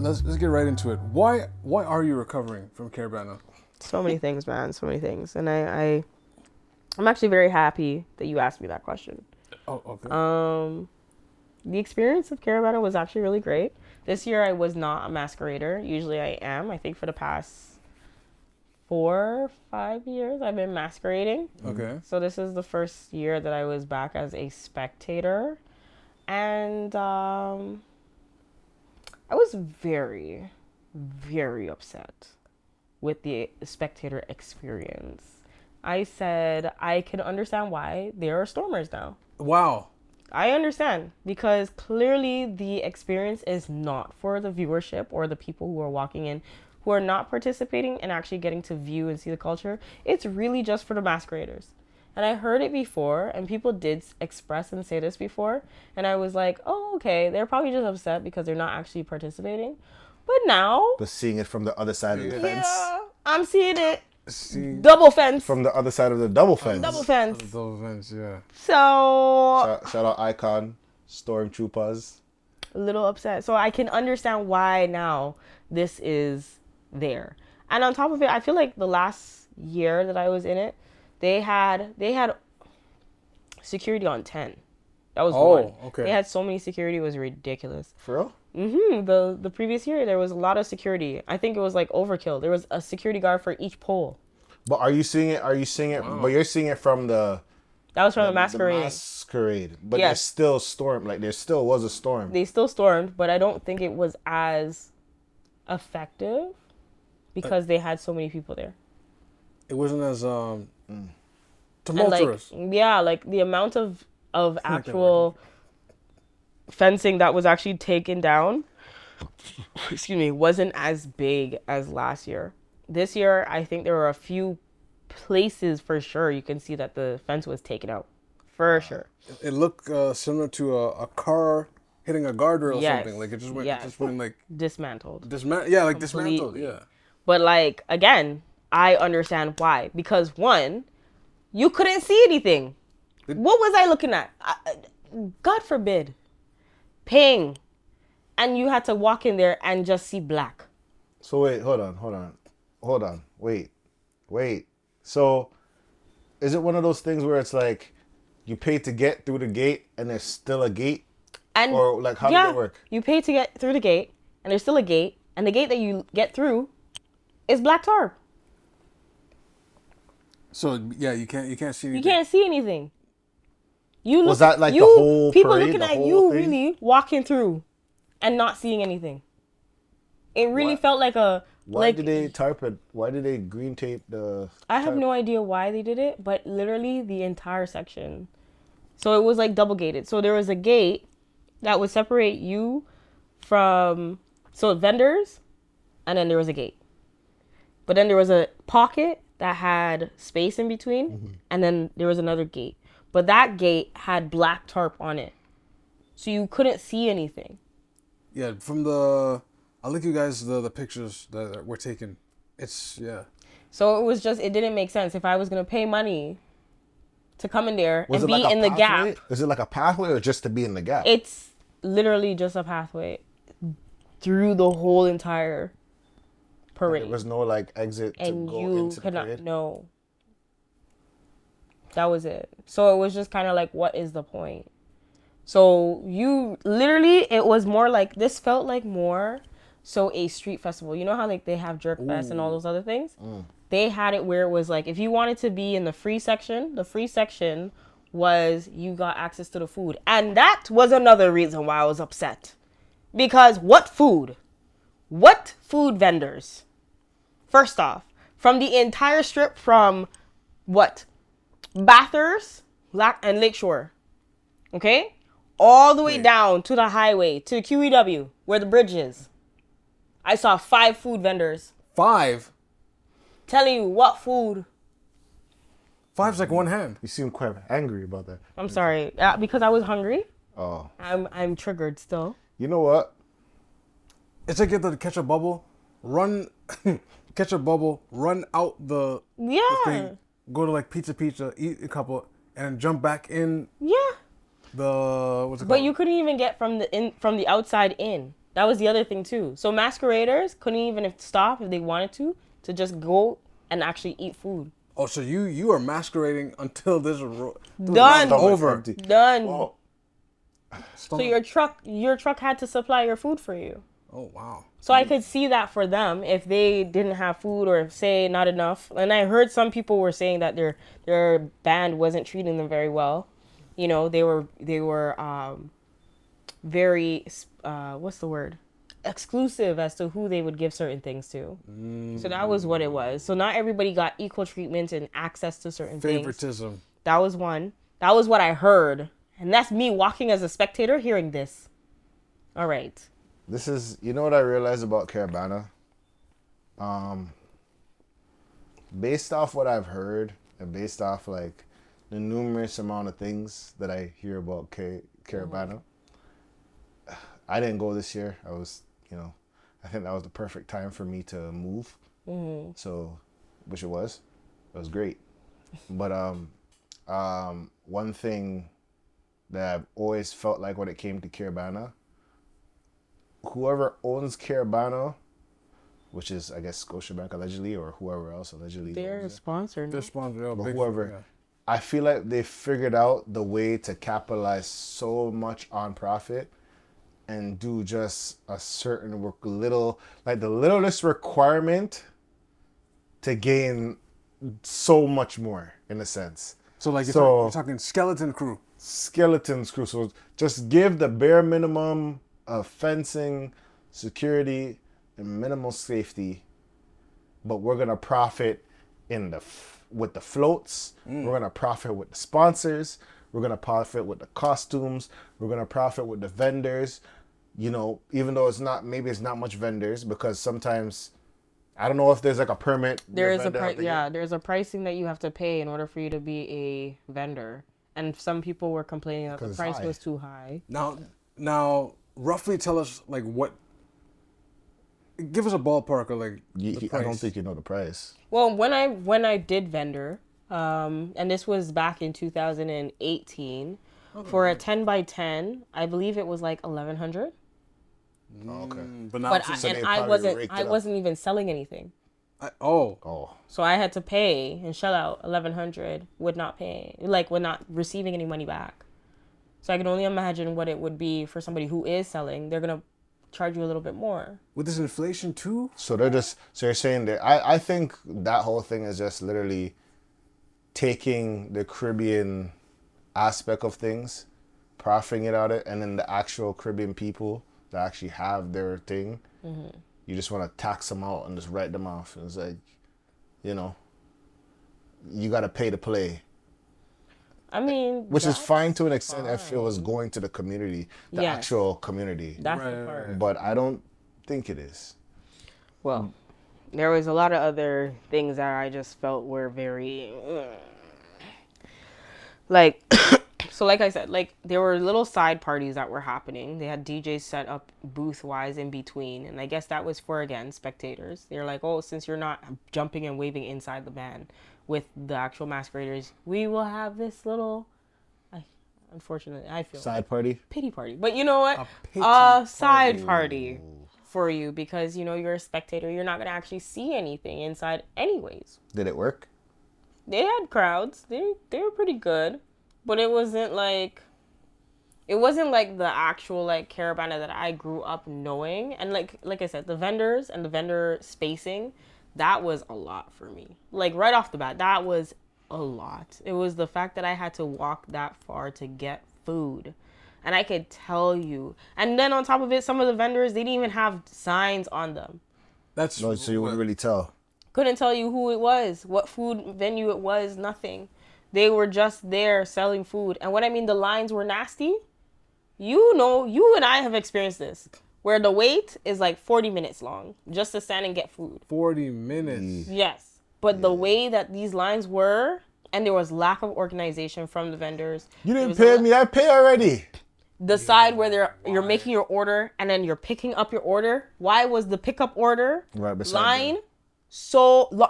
let's get right into it. Why are you recovering from Caribana? So many things, man. So many things. And I'm actually very happy that you asked me that question. Oh, okay. The experience of Caribana was actually really great. This year I was not a masquerader. Usually I am. I think for the past 4-5 years I've been masquerading. Okay. So this is the first year that I was back as a spectator. And I was very, very upset with the spectator experience. I said I can understand why there are stormers now. Wow. I understand, because clearly the experience is not for the viewership or the people who are walking in who are not participating and actually getting to view and see the culture. It's really just for the masqueraders. And I heard it before, and people did express and say this before, and I was like, oh, okay, they're probably just upset because they're not actually participating. But now... But seeing it from the other side of the fence. Yeah, I'm seeing it. Double fence. From the other side of the double fence. Double fence. Double fence, yeah. So... Shout out Icon, Stormtroopers. A little upset. So I can understand why now this is there. And on top of it, I feel like the last year that I was in it, they had security on 10. That was one. Okay. They had so many security, it was ridiculous. For real? The previous year there was a lot of security. I think it was like overkill. There was a security guard for each pole. But are you seeing it? Wow. But you're seeing it from the... That was from the masquerade. The masquerade. But Yes. there's still storm. Like, there still was a storm. They still stormed, but I don't think it was as effective because they had so many people there. It wasn't as tumultuous. And like the amount of actual fencing that was actually taken down, excuse me, wasn't as big as last year. This year, I think there were a few places for sure you can see that the fence was taken out. For sure. It looked similar to a car hitting a guardrail or Yes. something. Like it just went, Yes. just went like Dismantled. dismantled. Yeah. But like, again, I understand why. Because one, you couldn't see anything. What was I looking at? God forbid. Ping. And you had to walk in there and just see black. So wait, hold on. Wait. So is it one of those things where it's like you pay to get through the gate and there's still a gate? And or like how does it work? You pay to get through the gate and there's still a gate, and the gate that you get through is black tarp. So yeah, you can't see anything. You can't see anything. You look, Was that like you, the whole people parade, looking the at whole you thing? really walking through and not seeing anything. It really felt like a Why did they tarp it? Why did they green tape the... I have no idea why they did it, but literally the entire section. So it was like double gated. So there was a gate that would separate you from vendors, and then there was a gate. But then there was a pocket that had space in between, and then there was another gate. But that gate had black tarp on it. So you couldn't see anything. Yeah, I'll link you guys the pictures that were taken. So it was just, it didn't make sense. If I was going to pay money to come in there Was and it be like a in the pathway? gap. Is it like a pathway or just to be in the gap? It's literally just a pathway through the whole entire parade. There was no like exit to And go you into the could not parade? know. That was it. So it was just kind of like, what is the point? So you literally, it was more like, this felt like more so a street festival. You know how like they have Jerk Fest and all those other things? They had it where it was like, if you wanted to be in the free section was you got access to the food. And that was another reason why I was upset. Because what food? What food vendors? First off, from the entire strip from what? Bathurst and Lakeshore. Okay? All the way down to the highway, to QEW, where the bridge is. I saw 5 food vendors. 5? Telling you what food. 5's like one hand. You seem quite angry about that. I'm sorry. Because I was hungry. Oh. I'm triggered still. You know what? It's like you have to catch a bubble, run out the thing, go to like Pizza, eat a couple, and then jump back in. Yeah. What's it called? But you couldn't even get from the outside in. That was the other thing too. So masqueraders couldn't even stop if they wanted to just go and actually eat food. Oh, so you are masquerading until this Done. over. Done. Oh. So your truck had to supply your food for you. Oh, wow. So I could see that for them if they didn't have food or if, say, not enough. And I heard some people were saying that their band wasn't treating them very well. You know, they were very what's the word? Exclusive as to who they would give certain things to. So that was what it was. So not everybody got equal treatment and access to certain things. Favoritism. That was one. That was what I heard. And that's me walking as a spectator hearing this. All right. This is, you know what I realized about Caribana? Based off what I've heard and based off like the numerous amount of things that I hear about Caribana, I didn't go this year. I was, I think that was the perfect time for me to move. So, which it was great. But one thing that I've always felt like when it came to Caribana, whoever owns Caribana, which is, I guess, Scotiabank allegedly, or whoever else allegedly. They're sponsored. They're sponsored. But whoever. Yeah. I feel like they figured out the way to capitalize so much on profit and do just a certain the littlest requirement to gain so much more, in a sense. So, like, you're talking skeleton crew. Skeleton crew. So just give the bare minimum of fencing, security, and minimal safety, but we're gonna profit with the floats. We're gonna profit with the sponsors. We're gonna profit with the costumes. We're gonna profit with the vendors. Even though it's not much vendors, because sometimes I don't know if there's like a permit. There's a pricing that you have to pay in order for you to be a vendor, and some people were complaining that the price was too high. Now. Roughly tell us, like, give us a ballpark, or like, the price. I don't think you know the price. Well, when I did vendor, and this was back in 2018, for a 10 by 10, I believe it was like $1,100. Oh, okay. But now, I wasn't even selling anything. Oh. So I had to pay and shell out $1,100 with not receiving any money back. So I can only imagine what it would be for somebody who is selling. They're going to charge you a little bit more. With this inflation too? So you're saying that I think that whole thing is just literally taking the Caribbean aspect of things, profiting it out of it, and then the actual Caribbean people that actually have their thing, you just want to tax them out and just write them off. And it's like, you got to pay to play. I mean, which is fine to an extent if it was going to the community, actual community. That's the part. But I don't think it is. Well, there was a lot of other things that I just felt were very, so like I said, like there were little side parties that were happening. They had DJs set up booth-wise in between. And I guess that was for, again, spectators. They're like, oh, since you're not jumping and waving inside the band with the actual masqueraders, we will have this little, unfortunately, I feel side party, pity party. But you know what? A side party for you, because you're a spectator. You're not gonna actually see anything inside, anyways. Did it work? They had crowds. They were pretty good, but it wasn't like the actual like Caribana that I grew up knowing. And like I said, the vendors and the vendor spacing. That was a lot for me. Like, right off the bat, that was a lot. It was the fact that I had to walk that far to get food. And I could tell you. And then on top of it, some of the vendors, they didn't even have signs on them. So you wouldn't really tell? Couldn't tell you who it was, what food venue it was, nothing. They were just there selling food. And what I mean, the lines were nasty. You and I have experienced this. Where the wait is like 40 minutes long just to stand and get food. 40 minutes? Yes. But the way that these lines were, and there was lack of organization from the vendors. You didn't pay me. I pay already. The side where you're making your order and then you're picking up your order. Why was the pickup order line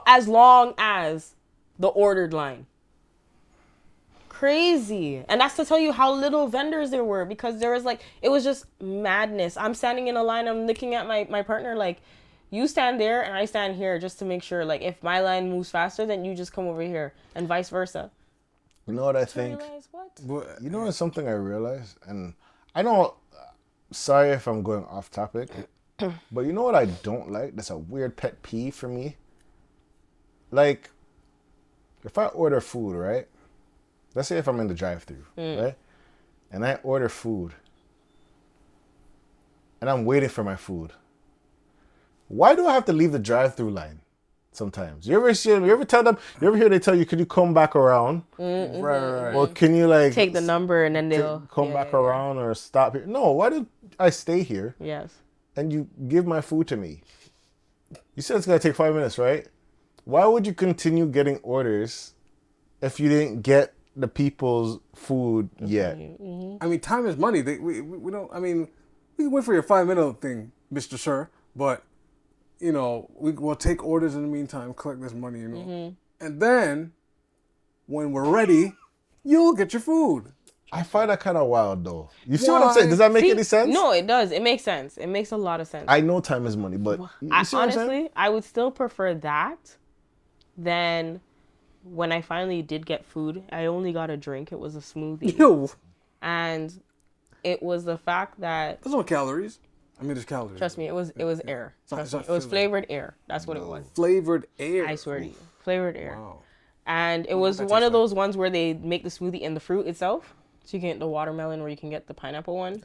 as long as the ordered line? crazy. And that's to tell you how little vendors there were, because there was like, it was just madness. I'm standing in a line, I'm looking at my partner like, you stand there and I stand here just to make sure, like, if my line moves faster, then you just come over here, and vice versa. You know what I think? You know, it's something I realized, and I know, sorry if I'm going off topic, but you know what I don't like? That's a weird pet peeve for me. Like, if I order food, right? Let's say if I'm in the drive-thru, right? And I order food, and I'm waiting for my food. Why do I have to leave the drive-thru line sometimes? You ever tell them, you ever hear they tell you, can you come back around? Right. Or can you like take the number and then they'll come back around or stop here? No, why do I stay here? Yes. And you give my food to me? You said it's going to take 5 minutes, right? Why would you continue getting orders if you didn't get the people's food yet? I mean, time is money. We don't, I mean, we can wait for your 5-minute thing, Mr. Sir, but, you know, we'll take orders in the meantime, collect this money, you know. And then, when we're ready, you'll get your food. I find that kind of wild, though. You see what I'm saying? Does that make any sense? No, it does. It makes sense. It makes a lot of sense. I know time is money, but you see what I'm saying? Honestly, I would still prefer that than when I finally did get food. I only got a drink. It was a smoothie. Ew. And it was the fact that... There's no calories. I mean, there's calories. Trust me, it was air. Trust me. It was flavored air. That's what it was. Flavored air. I swear to you. Flavored air. Wow. And it was one of those ones where they make the smoothie in the fruit itself. So you can get the watermelon or you can get the pineapple one.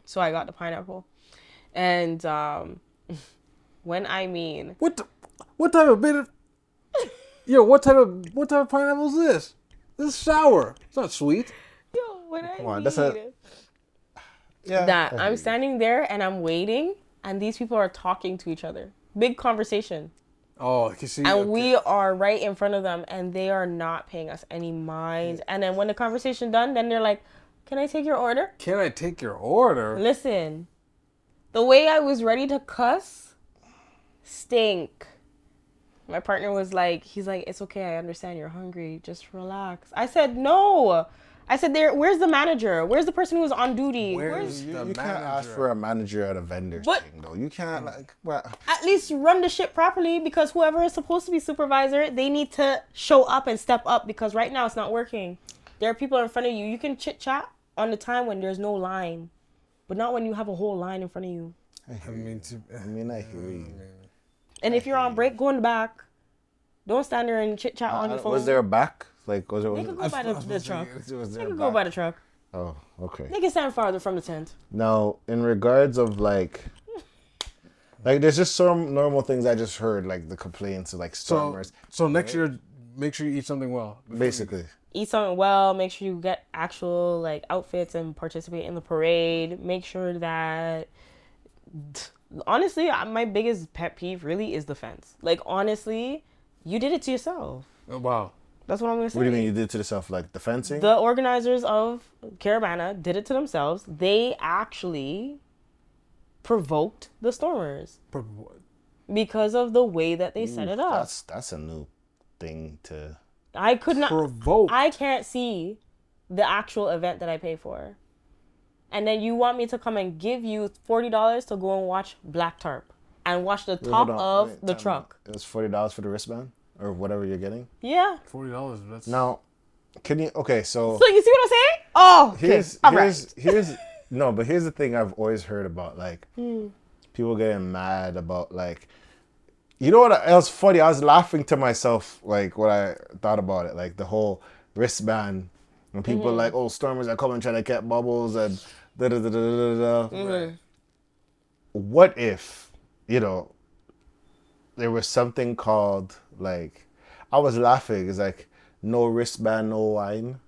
So I got the pineapple. And when I mean... What type of bit of... Yo, what type of pineapple is this? This is sour. It's not sweet. Yo, when I mean... That's a... Yeah, that I'm standing there and I'm waiting and these people are talking to each other. Big conversation. Oh, you see. And we are right in front of them and they are not paying us any mind. And then when the conversation done, then they're like, can I take your order? Can I take your order? Listen, the way I was ready to cuss stink. My partner was like, he's like, it's okay, I understand you're hungry. Just relax. I said, no. I said, where's the manager? Where's the person who's on duty? You can't ask for a manager at a vendor thing, though. You can't, like, well... At least run the shit properly, because whoever is supposed to be supervisor, they need to show up and step up, because right now it's not working. There are people in front of you. You can chit-chat on the time when there's no line, but not when you have a whole line in front of you. I hear you. And if you're on break, go in the back. Don't stand there and chit-chat on your phone. Was there a back? Like, was there... They could go by the truck. They could go by the truck. Oh, okay. They can stand farther from the tent. Now, in regards of, like, there's just some normal things I just heard, like the complaints of, like, stormers. So next year, make sure you eat something well. Basically. Eat something well. Make sure you get actual, like, outfits and participate in the parade. Make sure that... Honestly, my biggest pet peeve really is the fence. Like, honestly, you did it to yourself. Oh, wow. That's what I'm going to say. What do you mean you did it to yourself? Like the fencing? The organizers of Caribana did it to themselves. They actually provoked the stormers. Because of the way that they set it up. That's a new thing to... I could not... Provoke. I can't see the actual event that I pay for. And then you want me to come and give you $40 to go and watch Black Tarp. And watch the top of the truck. It was $40 for the wristband? Or whatever you're getting? Yeah. $40. That's... Now, can you... Okay, so... So you see what I'm saying? Oh, okay. But here's the thing I've always heard about, like, people getting mad about, like... You know what else funny? I was laughing to myself, like, when I thought about it. Like, the whole wristband. When people like, oh, stormers are coming trying to get bubbles and da-da-da-da-da-da. Right. What if, you know, there was something called, like, I was laughing. It's like, no wristband, no wine.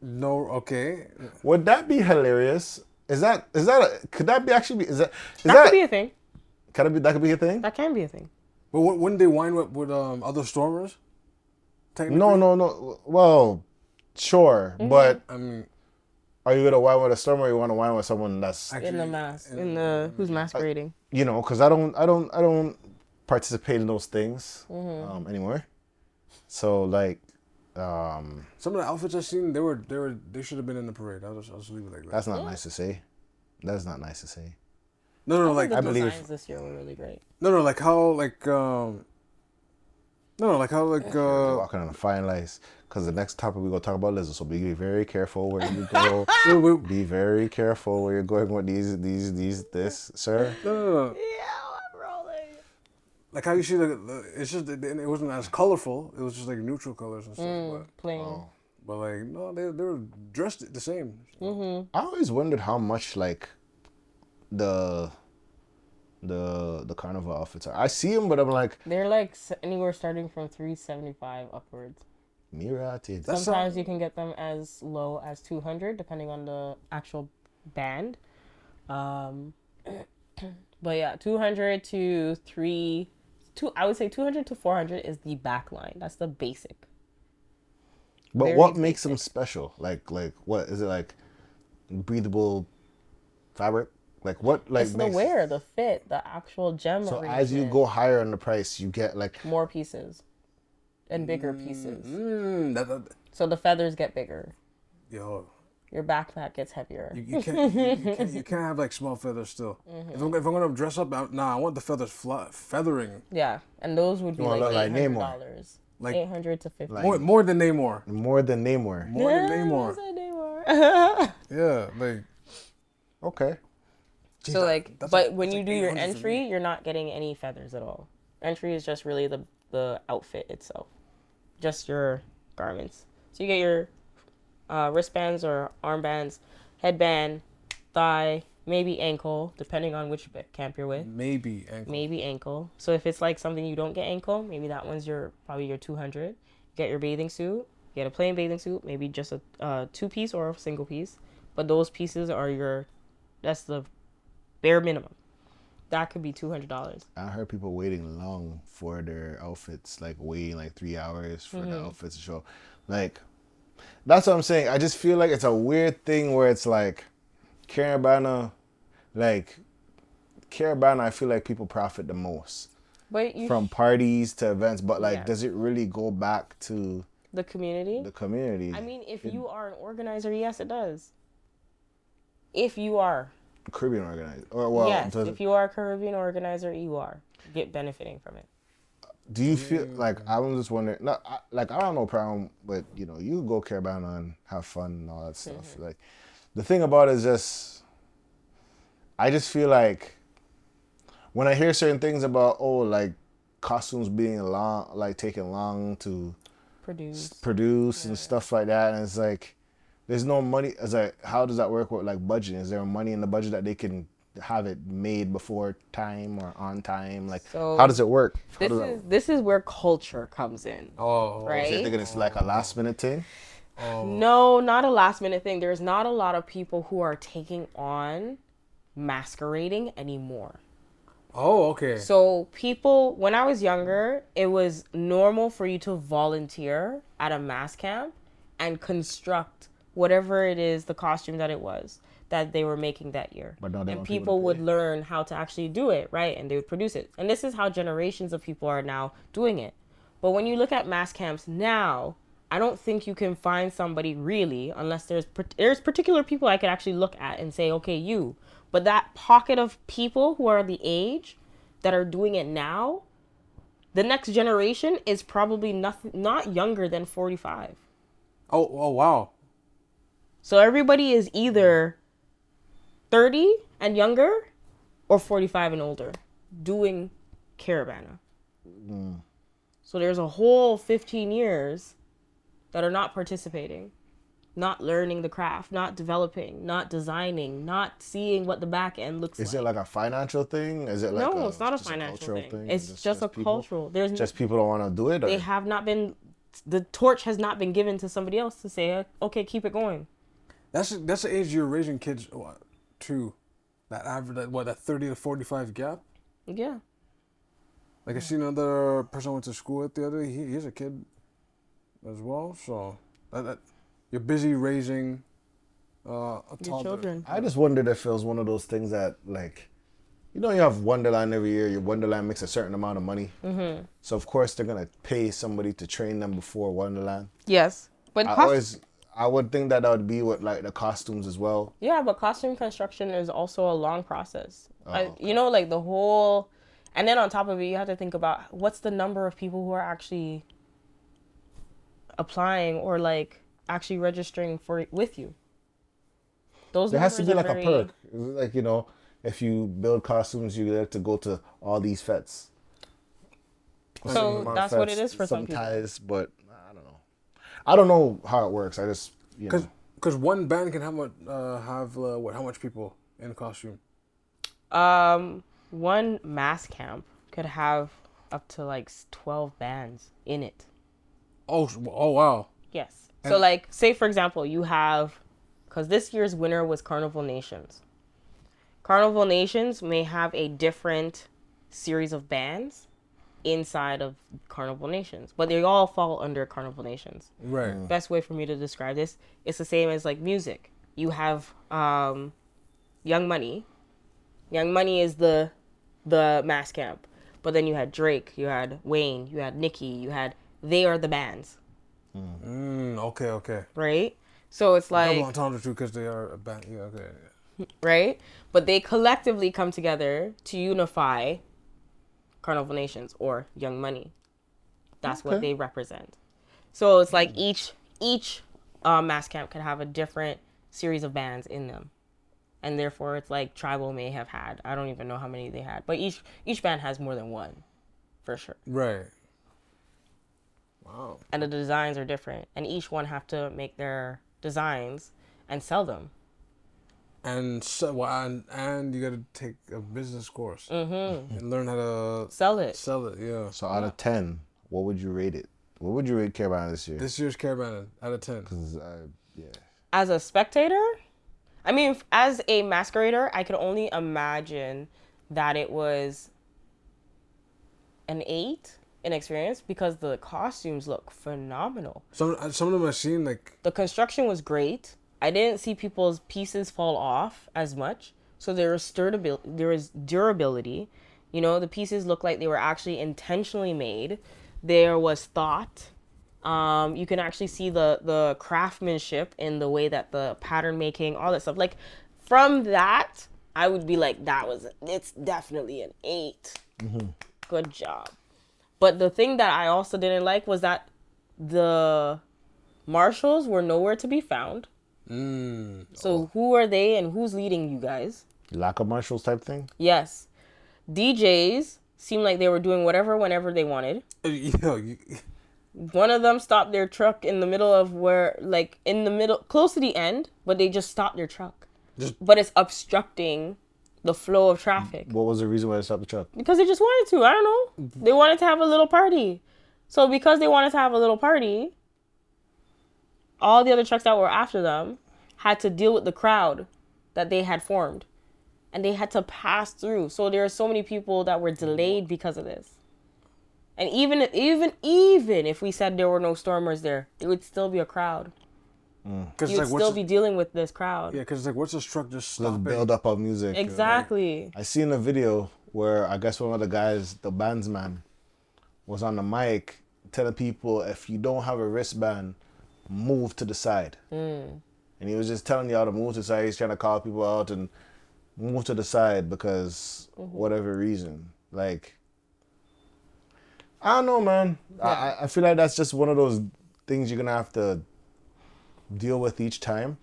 No, okay. Would that be hilarious? Could that be that could be a thing. That could be a thing? That can be a thing. But wouldn't they wine with other stormers? No. Well, sure, but I mean, are you gonna wine with a stormer or you want to wine with someone that's in the mask, who's masquerading? You know, because I don't participate in those things anymore. So like, Some of the outfits I've seen, they should have been in the parade. I'll just leave it like that. That's not nice to say. That's not nice to say. No, I like think I the believe- designs this year were really great. no, like how like no, like how like Walking on a fine lines. Because the next topic we're going to talk about lizards. So be very careful where you go. Be very careful where you're going with this, sir. no. Yeah, I'm rolling. Like how you see it's just it wasn't as colorful. It was just like neutral colors and stuff. Plain. But like no, they were dressed the same. I always wondered how much like the carnival outfits are. I see them, but I'm like, They're like anywhere starting from $375 upwards. Mirated. Sometimes you can get them as low as $200 depending on the actual band. But yeah, 200 to 3 I would say 200 to 400 is the back line. That's the basic. But very what makes them special? Like what is it, like breathable fabric? Like what like It's the makes wear, the fit, the actual gem so arrangement. as you go higher on the price, you get like more pieces and bigger pieces. That, So the feathers get bigger. yo, Your backpack gets heavier. you can't have like small feathers still. If I'm gonna dress up, I want the feathers feathering. Yeah, and those would be You wanna like look like $800. Namor. Like- 800 to 50. More than Namor. more than Namor. More than Namor. I said Namor. Yeah, like Okay. So like, that's but like- when that's you like do your 800 for entry, me. you're not getting any feathers at all. Entry is just really the outfit itself, just your garments. So you get your wristbands or armbands, headband, thigh, maybe ankle, depending on which camp you're with. maybe ankle. Maybe ankle. So if it's like something you don't get ankle, maybe that one's probably your 200. Get your bathing suit. Get a plain bathing suit, maybe just a 2-piece or a single piece. But those pieces are that's the bare minimum. That could be $200. I heard people waiting long for their outfits, like waiting like 3 hours for the outfits to show. Like, that's what I'm saying. I just feel like it's a weird thing where it's like Caribana, I feel like people profit the most But you from parties to events, but like, Yeah. does it really go back to the community. the community? I mean, if you are an organizer, yes, it does. If you are, Caribbean organized, or well, yes, if you are a Caribbean organizer, you are benefiting from it. do you feel like I'm just wondering? No, I don't know problem, but you go Caribana and have fun and all that stuff. Like, the thing about it is just, I just feel like when I hear certain things about like costumes being long, like taking long to produce and stuff like that, and it's like there's no money. It's like, how does that work with like budgeting? Is there money in the budget that they can have it made before time or on time? Like, So, how does it work? This is where culture comes in. Oh, Right? So you thinking it's like a last minute thing? No, not a last minute thing. There's not a lot of people who are taking on masquerading anymore. Oh, okay. So people, when I was younger, it was normal for you to volunteer at a mass camp and construct whatever it is, the costume that it was that they were making that year. But now they and want people people to would pay. learn how to actually do it, right? And they would produce it. And this is how generations of people are now doing it. But when you look at mass camps now, I don't think you can find somebody really, unless there's particular people I could actually look at and say, okay, you. But that pocket of people who are the age that are doing it now, the next generation is probably not younger than 45. Oh, wow. So everybody is either 30 and younger or 45 and older doing Caribana. So there's a whole 15 years that are not participating, not learning the craft, not developing, not designing, not seeing what the back end looks like. Is it like a financial thing? Is it like No, it's not a just financial cultural thing. It's just a people? cultural. There's Just people don't want to do it? Or? they have not been, the torch has not been given to somebody else to say, okay, keep it going. That's the age you're raising kids to. That average, that 30 to 45 gap. Yeah. Like I seen another person I went to school with the other day. He's a kid as well. So that you're busy raising a Your toddler. children. I just wondered if it was one of those things that, like, you know, you have Wonderland every year. Your Wonderland makes a certain amount of money. Mm-hmm. So, of course, they're going to pay somebody to train them before Wonderland. Yes. But I would think that would be with, like, the costumes as well. Yeah, but costume construction is also a long process. Okay. You know, like the whole... And then on top of it, you have to think about what's the number of people who are actually applying or, like, actually registering with you. Those there has to be like very... a perk. Like, you know, if you build costumes, you get to go to all these fetes. So that's what it is for some people. Sometimes, but I don't know. I don't know how it works. I just, you know. Because one band can have how much people in a costume? One mass camp could have up to like 12 bands in it. Oh wow. Yes. So like, say for example, you have, because this year's winner was Carnival Nations. Carnival Nations may have a different series of bands inside of Carnival Nations, but they all fall under Carnival Nations. Right. Best way for me to describe this, it's the same as like music. You have Young Money. Young Money is the mass camp, but then you had Drake, you had Wayne, you had Nicki, they are the bands. Okay. Right? So it's like... Double entendre too, because they are a band. Yeah, okay. Right? But they collectively come together to unify Carnival Nations or Young Money. That's what they represent. So it's like each mass camp could have a different series of bands in them. And therefore it's like Tribal may have had, I don't even know how many they had, but each band has more than one, for sure. Right. Wow. And the designs are different. And each one have to make their designs and sell them. And and you got to take a business course and learn how to sell it. Yeah. So out of 10, what would you rate it? What would you rate Caribana this year? This year's Caribana out of 10. Because As a spectator, I mean, as a masquerader, I could only imagine that it was an 8 in experience because the costumes look phenomenal. Some of them I've seen, like... The construction was great. I didn't see people's pieces fall off as much. So there was durability. You know, the pieces looked like they were actually intentionally made. There was thought. You can actually see the craftsmanship in the way that the pattern making, all that stuff. Like, from that, I would be like, it's definitely an 8. Mm-hmm. Good job. But the thing that I also didn't like was that the marshals were nowhere to be found. So who are they and who's leading you guys? Lack of marshals type thing? Yes. DJs seemed like they were doing whatever whenever they wanted. One of them stopped their truck in the middle of close to the end, but they just stopped their truck. But it's obstructing the flow of traffic. What was the reason why they stopped the truck? Because they just wanted to. I don't know. They wanted to have a little party. So because they wanted to have a little party, all the other trucks that were after them had to deal with the crowd that they had formed. And they had to pass through. So there are so many people that were delayed because of this. And even if we said there were no stormers there, it would still be a crowd. You'd still be dealing with this crowd. Yeah, because what's this truck just stopping? The build up of music. Exactly. I seen a video where I guess one of the guys, the bandsman, was on the mic telling people, if you don't have a wristband, move to the side. And he was just telling y'all to move to the side. He's trying to call people out and move to the side because whatever reason. Like, I don't know, man. Yeah. I feel like that's just one of those things you're going to have to deal with each time.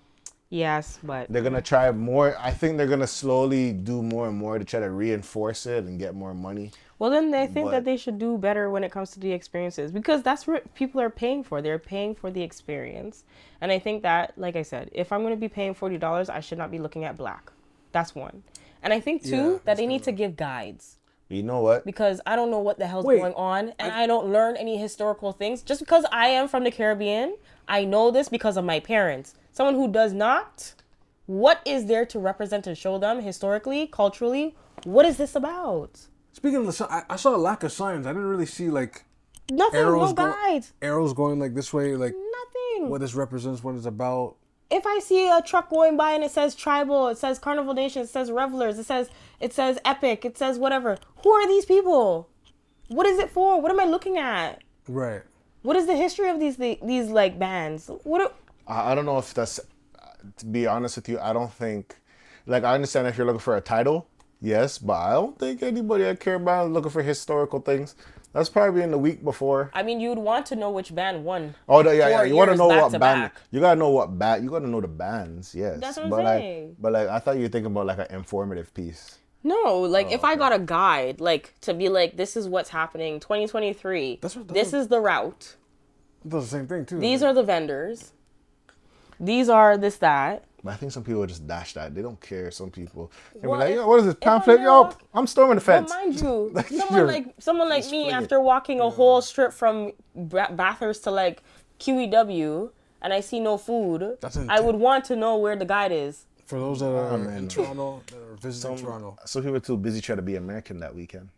Yes, but... They're going to try more. I think they're going to slowly do more and more to try to reinforce it and get more money. Well, then they think that they should do better when it comes to the experiences. Because that's what people are paying for. They're paying for the experience. And I think that, like I said, if I'm going to be paying $40, I should not be looking at black. That's one. And I think, too, that they need to give guides. You know what? Because I don't know what the hell's going on, and I don't learn any historical things. Just because I am from the Caribbean, I know this because of my parents. Someone who does not, what is there to represent and show them historically, culturally? What is this about? Speaking of the, I saw a lack of signs. I didn't really see nothing, no guides. Arrows going like this way, like nothing. what this represents, what it's about. if I see a truck going by and it says tribal, it says Carnival Nation, it says revelers, it says epic, it says whatever. Who are these people? What is it for? What am I looking at? Right. What is the history of these like bands? I don't know if that's, to be honest with you, I don't think, like, I understand if you're looking for a title, yes, but I don't think anybody at Caribana is looking for historical things. That's probably in the week before. I mean, you'd want to know which band won. Oh, yeah. You want to know what band. Back. You got to know what band. You got to know the bands, yes. That's what I'm saying. But I thought you were thinking about, like, an informative piece. No, like, if I got a guide, like, to be like, this is what's happening, 2023. This is the route. That's the same thing, too. These are the vendors. These are this, that. But I think some people just dash that. They don't care. Some people. They're Well, like, yo, what is this pamphlet? Yo, I'm storming the fence. Well, mind you, You're- someone like me, swinging. after walking a whole strip from Bathurst to like QEW, and I see no food, I would want to know where the guide is. For those that are in Toronto, that are visiting Toronto. Some people are too busy trying to be American that weekend.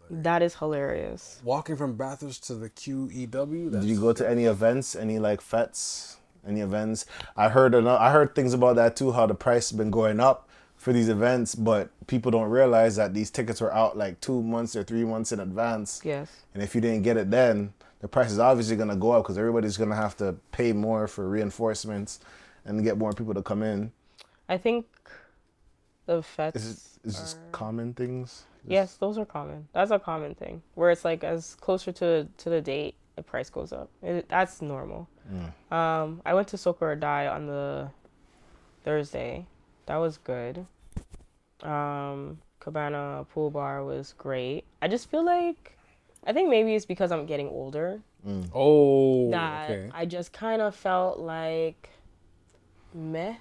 That is hilarious. Walking from Bathurst to the QEW. Did you go to any events? Any like fetes? Any events? I heard things about that too. How the price has been going up for these events, but people don't realize that these tickets were out like 2 months or 3 months in advance. Yes. And if you didn't get it then, the price is obviously gonna go up because everybody's gonna have to pay more for reinforcements and get more people to come in. I think the fetes Is this common things? Yes, those are common. That's a common thing where it's like as closer to the date, the price goes up. That's normal. I went to Soak or Die on the Thursday. That was good. Cabana Pool Bar was great. I just feel like, I think maybe it's because I'm getting older. Oh, That okay. I just kind of felt like meh.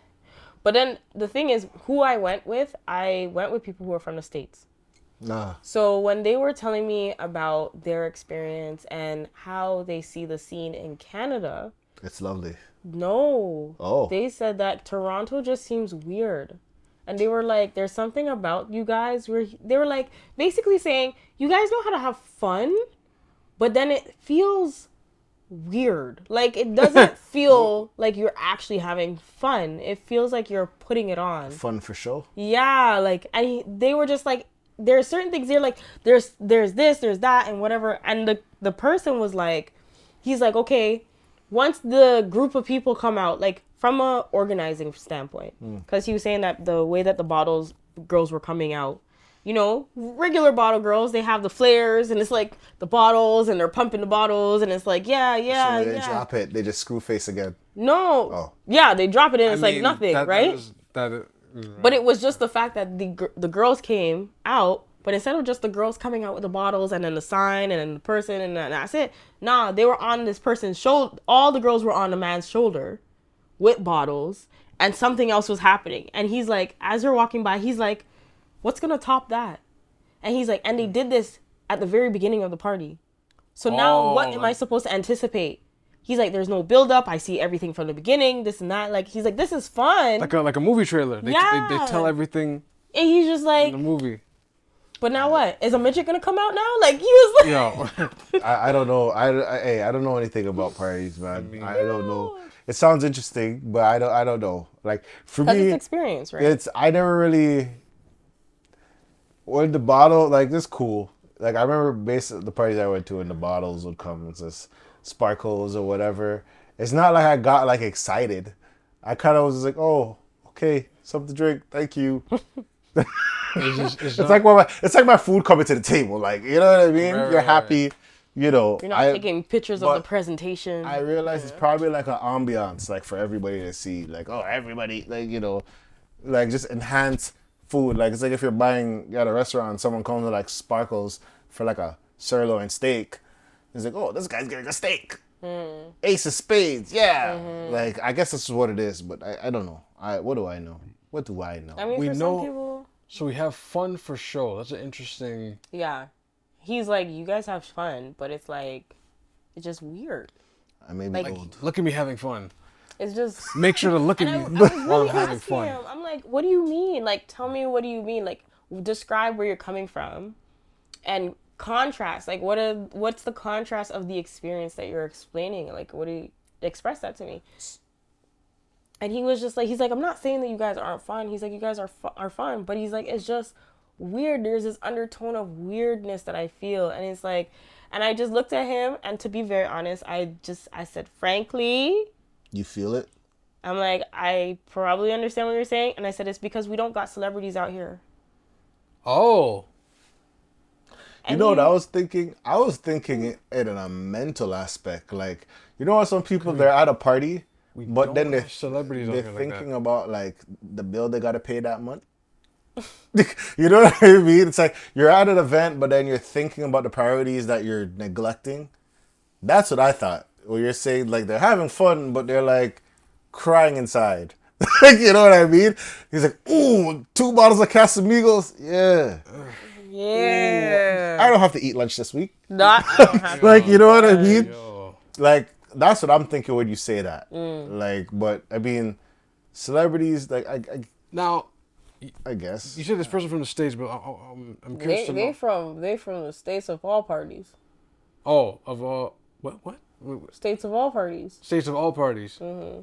But then the thing is, who I went with people who are from the States. Nah. So when they were telling me about their experience and how they see the scene in Canada, It's lovely. no. Oh. They said that Toronto just seems weird. And they were like, there's something about you guys where they were like basically saying, you guys know how to have fun, but then it feels weird. Like it doesn't feel like you're actually having fun. It feels like you're putting it on. Fun for show. Yeah, like they were just like, there's certain things there, like there's this, there's that, and whatever. And the person was like, he's like, okay, once the group of people come out, like from a organizing standpoint, because he was saying that the way that the bottles girls were coming out, you know, regular bottle girls, they have the flares and it's like the bottles and they're pumping the bottles and it's like, yeah, So they drop it, they just screw face again. No. Oh. Yeah, they drop it and it's like nothing, right? But it was just the fact that the girls came out, but instead of just the girls coming out with the bottles and then the sign and then the person and that's it. Nah, they were on this person's shoulder. All the girls were on the man's shoulder with bottles and something else was happening. And he's like, as they're walking by, he's like, what's going to top that? And he's like, and they did this at the very beginning of the party. So now what am I supposed to anticipate? He's like, there's no build up. I see everything from the beginning, this and that. Like, he's like, this is fun. Like a movie trailer. They tell everything and he's just like, in the movie. But now what? Is a midget gonna come out now? Like he was like, Yo. I don't know. I don't know anything about parties, man. I don't know. It sounds interesting, but I don't know. Like for me, it's experience, right? I never really. When the bottle, like, this cool. Like I remember basically the parties I went to, and the bottles would come with this sparkles or whatever. It's not like I got like excited. I kind of was just like, oh, okay, something to drink, thank you. It's like my food coming to the table. Like, you know what I mean? You're happy, you know. You're not taking pictures of the presentation. I realize it's probably like an ambiance, like for everybody to see. Like, oh, everybody, like, you know, like just enhance food. Like it's like if you're buying at a restaurant, someone comes with like sparkles for like a sirloin steak. It's like, oh, this guy's getting a steak. Ace of spades, yeah. Like I guess this is what it is, but I don't know. What do I know? What do I know? I mean, for some people, so we have fun for show. That's an interesting. Yeah, he's like, you guys have fun, but it's like, it's just weird. I may be old. Look at me having fun. It's just make sure to look at me I was while really I'm having asking fun. him. I'm like, what do you mean? Like, tell me what do you mean? Like, describe where you're coming from, and contrast. Like, what's the contrast of the experience that you're explaining? Like, what do you express that to me? And he was just like, he's like, I'm not saying that you guys aren't fun. He's like, you guys are fun. But he's like, it's just weird. There's this undertone of weirdness that I feel. And it's like, and I just looked at him. And to be very honest, I said, frankly. You feel it? I'm like, I probably understand what you're saying. And I said, it's because we don't got celebrities out here. Oh. You know what I was thinking? I was thinking it in a mental aspect. Like, you know how some people, they're at a party, but then they're thinking about, like, the bill they got to pay that month. You know what I mean? It's like you're at an event, but then you're thinking about the priorities that you're neglecting. That's what I thought. Where you're saying, like, they're having fun, but they're, like, crying inside. You know what I mean? He's like, ooh, 2 bottles of Casamigos. Yeah. Yeah. Ooh, I don't have to eat lunch this week. I don't have Like, you know what I mean? Yo. Like, that's what I'm thinking when you say that. Like, but, I mean, celebrities, like, Now, I guess. you said this person from the States, but I'm curious to know. They from the states of all parties. Oh, of all... What? Wait. States of all parties. States of all parties. Mm-hmm.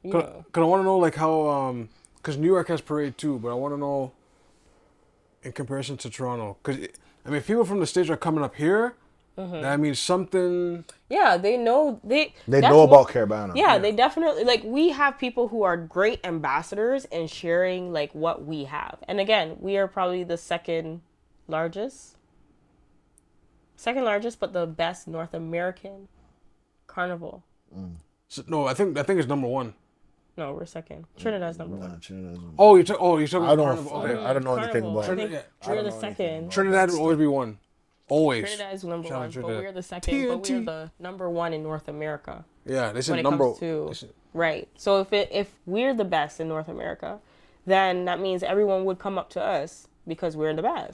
Yeah. Cause I want to know, like, how... Because New York has parade, too, but I want to know in comparison to Toronto. Because, I mean, if people from the States are coming up here, that means something... Yeah, they know... They know about Caribana. Yeah, they definitely... Like, we have people who are great ambassadors and sharing, like, what we have. And again, we are probably the second largest, but the best North American carnival. So, no, I think it's number one. No, we're second. Trinidad's number one. Oh, you're talking about Carnival. Okay. I don't know anything about I think it. we're the second. Trinidad will always be one. Always. Trinidad is number Shout out one, but Trinidad. we're the second. But we're TNT. the number one in North America. Yeah, they When said it number... comes to right. So if we're the best in North America, then that means everyone would come up to us because we're the best.